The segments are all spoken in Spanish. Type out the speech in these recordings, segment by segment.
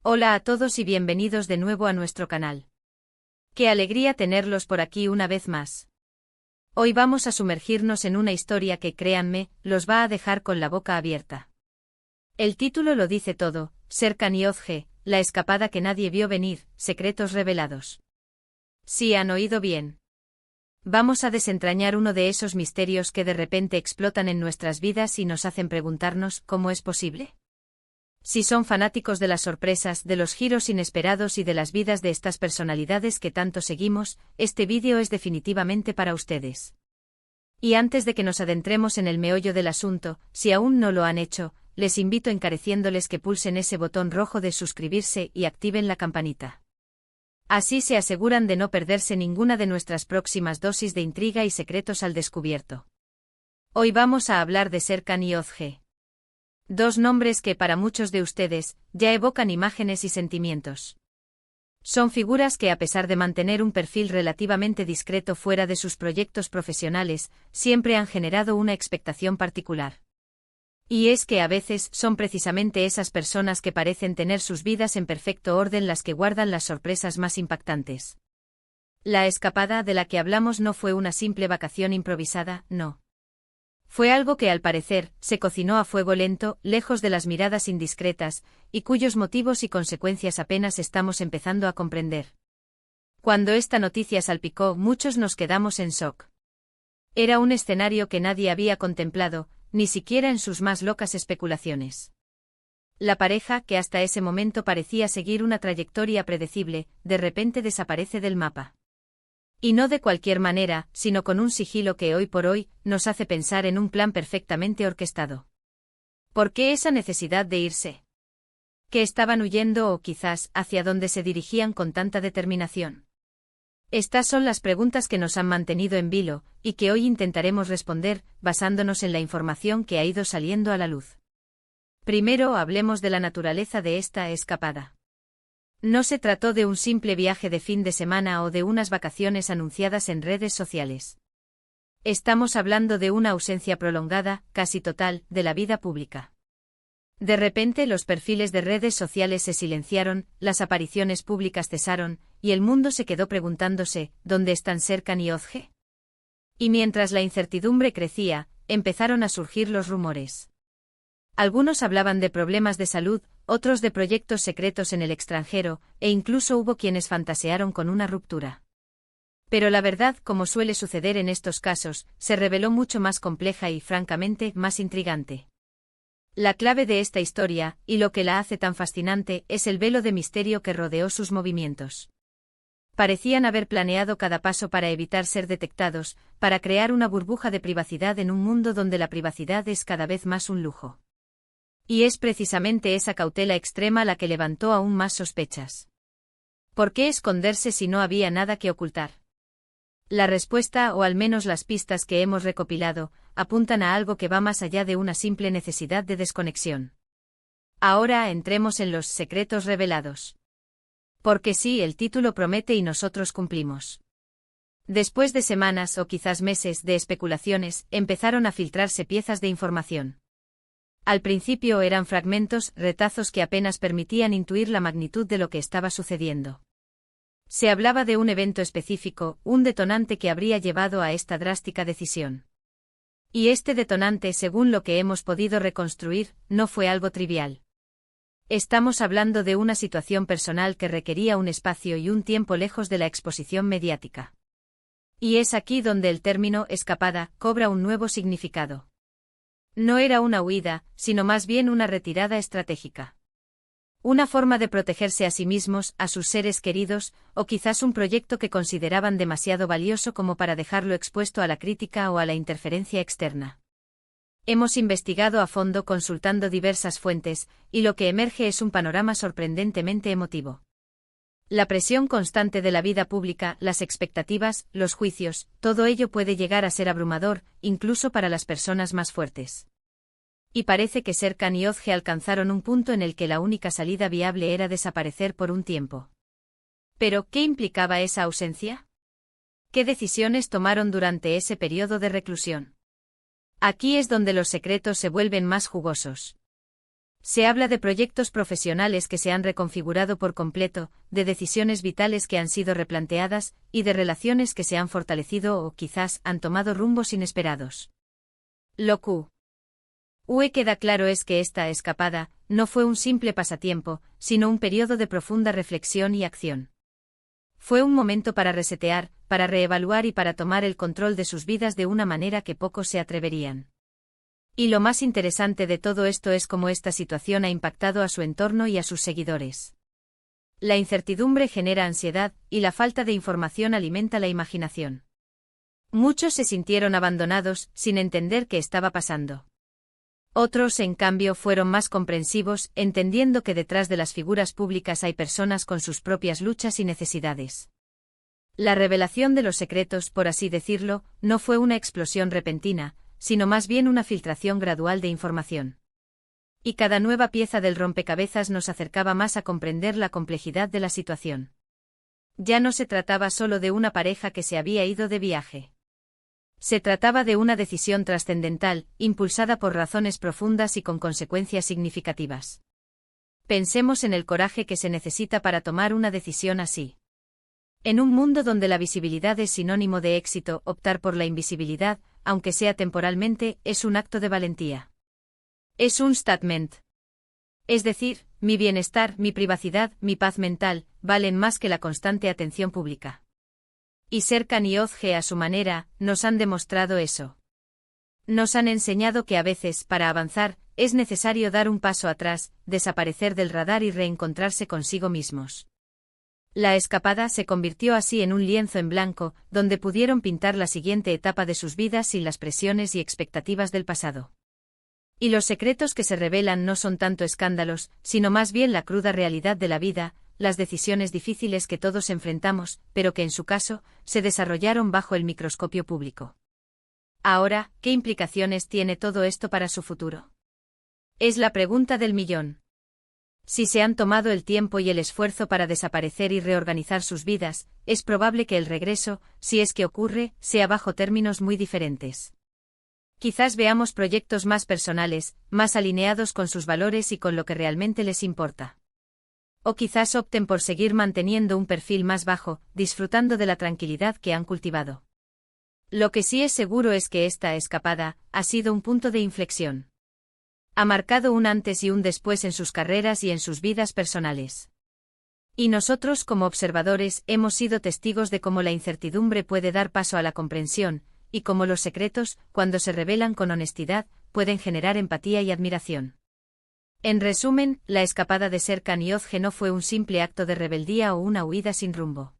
Hola a todos y bienvenidos de nuevo a nuestro canal. Qué alegría tenerlos por aquí una vez más. Hoy vamos a sumergirnos en una historia que, créanme, los va a dejar con la boca abierta. El título lo dice todo: Serkan Yozge, la escapada que nadie vio venir, secretos revelados. Sí han oído bien. Vamos a desentrañar uno de esos misterios que de repente explotan en nuestras vidas y nos hacen preguntarnos ¿cómo es posible? Si son fanáticos de las sorpresas, de los giros inesperados y de las vidas de estas personalidades que tanto seguimos, este vídeo es definitivamente para ustedes. Y antes de que nos adentremos en el meollo del asunto, si aún no lo han hecho, les invito encareciéndoles que pulsen ese botón rojo de suscribirse y activen la campanita. Así se aseguran de no perderse ninguna de nuestras próximas dosis de intriga y secretos al descubierto. Hoy vamos a hablar de Serkan Yozge. Dos nombres que para muchos de ustedes ya evocan imágenes y sentimientos. Son figuras que, a pesar de mantener un perfil relativamente discreto fuera de sus proyectos profesionales, siempre han generado una expectación particular. Y es que a veces son precisamente esas personas que parecen tener sus vidas en perfecto orden las que guardan las sorpresas más impactantes. La escapada de la que hablamos no fue una simple vacación improvisada, no. Fue algo que al parecer se cocinó a fuego lento, lejos de las miradas indiscretas, y cuyos motivos y consecuencias apenas estamos empezando a comprender. Cuando esta noticia salpicó, muchos nos quedamos en shock. Era un escenario que nadie había contemplado, ni siquiera en sus más locas especulaciones. La pareja, que hasta ese momento parecía seguir una trayectoria predecible, de repente desaparece del mapa. Y no de cualquier manera, sino con un sigilo que hoy por hoy nos hace pensar en un plan perfectamente orquestado. ¿Por qué esa necesidad de irse? ¿Que estaban huyendo o quizás hacia dónde se dirigían con tanta determinación? Estas son las preguntas que nos han mantenido en vilo, y que hoy intentaremos responder, basándonos en la información que ha ido saliendo a la luz. Primero hablemos de la naturaleza de esta escapada. No se trató de un simple viaje de fin de semana o de unas vacaciones anunciadas en redes sociales. Estamos hablando de una ausencia prolongada, casi total, de la vida pública. De repente los perfiles de redes sociales se silenciaron, las apariciones públicas cesaron, y el mundo se quedó preguntándose, ¿dónde están Serkan Yozge? Y mientras la incertidumbre crecía, empezaron a surgir los rumores. Algunos hablaban de problemas de salud, otros de proyectos secretos en el extranjero, e incluso hubo quienes fantasearon con una ruptura. Pero la verdad, como suele suceder en estos casos, se reveló mucho más compleja y, francamente, más intrigante. La clave de esta historia, y lo que la hace tan fascinante, es el velo de misterio que rodeó sus movimientos. Parecían haber planeado cada paso para evitar ser detectados, para crear una burbuja de privacidad en un mundo donde la privacidad es cada vez más un lujo. Y es precisamente esa cautela extrema la que levantó aún más sospechas. ¿Por qué esconderse si no había nada que ocultar? La respuesta, o al menos las pistas que hemos recopilado, apuntan a algo que va más allá de una simple necesidad de desconexión. Ahora entremos en los secretos revelados. Porque sí, el título promete y nosotros cumplimos. Después de semanas o quizás meses de especulaciones, empezaron a filtrarse piezas de información. Al principio eran fragmentos, retazos que apenas permitían intuir la magnitud de lo que estaba sucediendo. Se hablaba de un evento específico, un detonante que habría llevado a esta drástica decisión. Y este detonante, según lo que hemos podido reconstruir, no fue algo trivial. Estamos hablando de una situación personal que requería un espacio y un tiempo lejos de la exposición mediática. Y es aquí donde el término escapada cobra un nuevo significado. No era una huida, sino más bien una retirada estratégica. Una forma de protegerse a sí mismos, a sus seres queridos, o quizás un proyecto que consideraban demasiado valioso como para dejarlo expuesto a la crítica o a la interferencia externa. Hemos investigado a fondo consultando diversas fuentes, y lo que emerge es un panorama sorprendentemente emotivo. La presión constante de la vida pública, las expectativas, los juicios, todo ello puede llegar a ser abrumador, incluso para las personas más fuertes. Y parece que Serkan Yozge alcanzaron un punto en el que la única salida viable era desaparecer por un tiempo. ¿Pero qué implicaba esa ausencia? ¿Qué decisiones tomaron durante ese periodo de reclusión? Aquí es donde los secretos se vuelven más jugosos. Se habla de proyectos profesionales que se han reconfigurado por completo, de decisiones vitales que han sido replanteadas, y de relaciones que se han fortalecido o quizás han tomado rumbos inesperados. Lo que queda claro es que esta escapada no fue un simple pasatiempo, sino un periodo de profunda reflexión y acción. Fue un momento para resetear, para reevaluar y para tomar el control de sus vidas de una manera que pocos se atreverían. Y lo más interesante de todo esto es cómo esta situación ha impactado a su entorno y a sus seguidores. La incertidumbre genera ansiedad, y la falta de información alimenta la imaginación. Muchos se sintieron abandonados, sin entender qué estaba pasando. Otros, en cambio, fueron más comprensivos, entendiendo que detrás de las figuras públicas hay personas con sus propias luchas y necesidades. La revelación de los secretos, por así decirlo, no fue una explosión repentina, sino más bien una filtración gradual de información. Y cada nueva pieza del rompecabezas nos acercaba más a comprender la complejidad de la situación. Ya no se trataba solo de una pareja que se había ido de viaje. Se trataba de una decisión trascendental, impulsada por razones profundas y con consecuencias significativas. Pensemos en el coraje que se necesita para tomar una decisión así. En un mundo donde la visibilidad es sinónimo de éxito, optar por la invisibilidad, aunque sea temporalmente, es un acto de valentía. Es un statement. Es decir, mi bienestar, mi privacidad, mi paz mental, valen más que la constante atención pública. Y Serkan y Özge a su manera, nos han demostrado eso. Nos han enseñado que a veces, para avanzar, es necesario dar un paso atrás, desaparecer del radar y reencontrarse consigo mismos. La escapada se convirtió así en un lienzo en blanco, donde pudieron pintar la siguiente etapa de sus vidas sin las presiones y expectativas del pasado. Y los secretos que se revelan no son tanto escándalos, sino más bien la cruda realidad de la vida, las decisiones difíciles que todos enfrentamos, pero que en su caso, se desarrollaron bajo el microscopio público. Ahora, ¿qué implicaciones tiene todo esto para su futuro? Es la pregunta del millón. Si se han tomado el tiempo y el esfuerzo para desaparecer y reorganizar sus vidas, es probable que el regreso, si es que ocurre, sea bajo términos muy diferentes. Quizás veamos proyectos más personales, más alineados con sus valores y con lo que realmente les importa. O quizás opten por seguir manteniendo un perfil más bajo, disfrutando de la tranquilidad que han cultivado. Lo que sí es seguro es que esta escapada ha sido un punto de inflexión. Ha marcado un antes y un después en sus carreras y en sus vidas personales. Y nosotros como observadores hemos sido testigos de cómo la incertidumbre puede dar paso a la comprensión, y cómo los secretos, cuando se revelan con honestidad, pueden generar empatía y admiración. En resumen, la escapada de Serkan y Özge no fue un simple acto de rebeldía o una huida sin rumbo.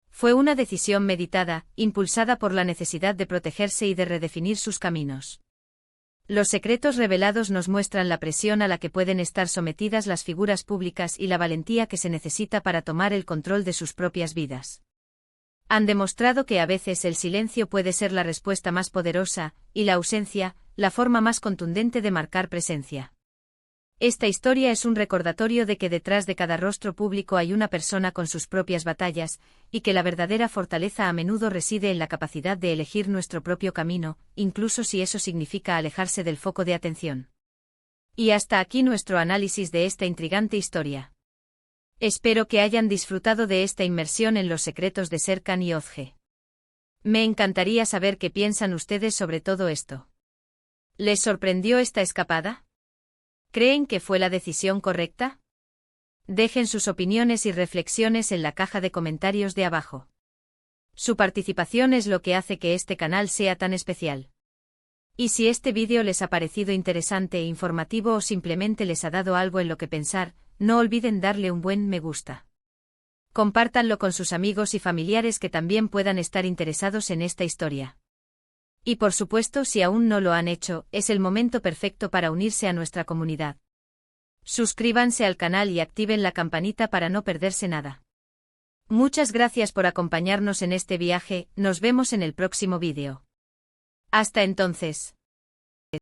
Fue una decisión meditada, impulsada por la necesidad de protegerse y de redefinir sus caminos. Los secretos revelados nos muestran la presión a la que pueden estar sometidas las figuras públicas y la valentía que se necesita para tomar el control de sus propias vidas. Han demostrado que a veces el silencio puede ser la respuesta más poderosa, y la ausencia, la forma más contundente de marcar presencia. Esta historia es un recordatorio de que detrás de cada rostro público hay una persona con sus propias batallas, y que la verdadera fortaleza a menudo reside en la capacidad de elegir nuestro propio camino, incluso si eso significa alejarse del foco de atención. Y hasta aquí nuestro análisis de esta intrigante historia. Espero que hayan disfrutado de esta inmersión en los secretos de Serkan y Özge. Me encantaría saber qué piensan ustedes sobre todo esto. ¿Les sorprendió esta escapada? ¿Creen que fue la decisión correcta? Dejen sus opiniones y reflexiones en la caja de comentarios de abajo. Su participación es lo que hace que este canal sea tan especial. Y si este vídeo les ha parecido interesante e informativo o simplemente les ha dado algo en lo que pensar, no olviden darle un buen me gusta. Compártanlo con sus amigos y familiares que también puedan estar interesados en esta historia. Y por supuesto, si aún no lo han hecho, es el momento perfecto para unirse a nuestra comunidad. Suscríbanse al canal y activen la campanita para no perderse nada. Muchas gracias por acompañarnos en este viaje, nos vemos en el próximo vídeo. Hasta entonces.